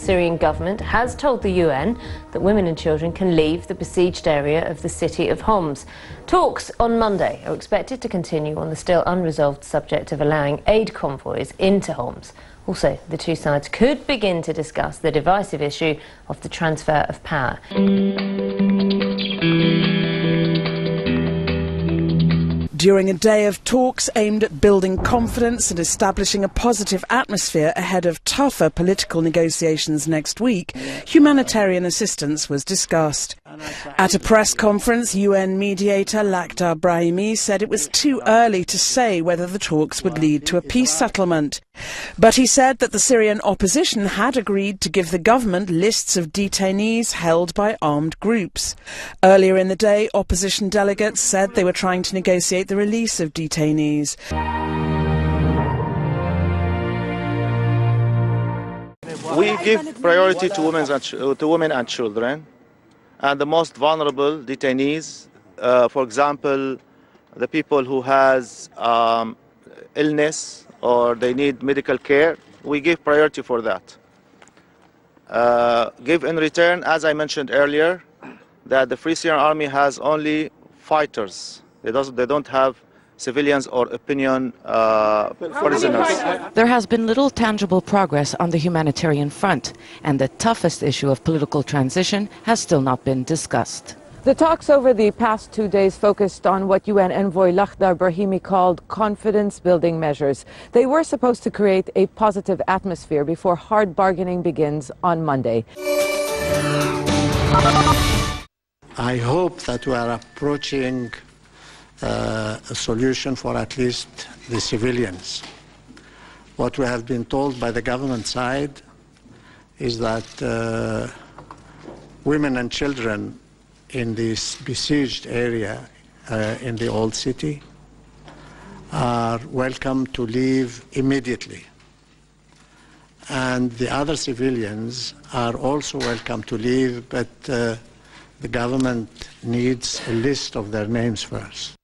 Syrian government has told the UN that women and children can leave the besieged area of the city of Homs. Talks on Monday are expected to continue on the still unresolved subject of allowing aid convoys into Homs. Also, the two sides could begin to discuss the divisive issue of the transfer of power. During a day of talks aimed at building confidence and establishing a positive atmosphere ahead of tougher political negotiations next week, humanitarian assistance was discussed. At a press conference, UN mediator Lakhdar Brahimi said it was too early to say whether the talks would lead to a peace settlement. But he said that the Syrian opposition had agreed to give the government lists of detainees held by armed groups. Earlier in the day, opposition delegates said they were trying to negotiate the release of detainees. We give priority to women and children, and the most vulnerable detainees, for example, the people who has illness or they need medical care. We give priority for that. Give in return, as I mentioned earlier, that the Free Syrian Army has only fighters. They don't have civilians or opinion prisoners. There has been little tangible progress on the humanitarian front, and the toughest issue of political transition has still not been discussed. The talks over the past 2 days focused on what UN envoy Lakhdar Brahimi called confidence-building measures. They were supposed to create a positive atmosphere before hard bargaining begins on Monday. I hope that we are approaching a solution for at least the civilians. What we have been told by the government side is that women and children in this besieged area in the old city are welcome to leave immediately. And the other civilians are also welcome to leave, but the government needs a list of their names first.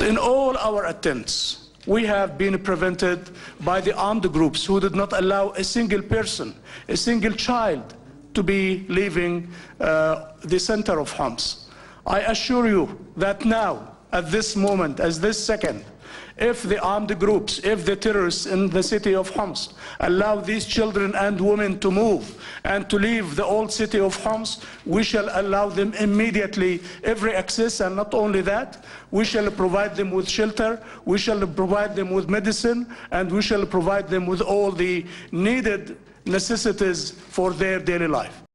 In all our attempts, we have been prevented by the armed groups who did not allow a single person, a single child, to be leaving the center of Homs. I assure you that now, at this moment, at this second, if the armed groups, if the terrorists in the city of Homs allow these children and women to move and to leave the old city of Homs, we shall allow them immediately every access, and not only that, we shall provide them with shelter, we shall provide them with medicine, and we shall provide them with all the needed necessities for their daily life.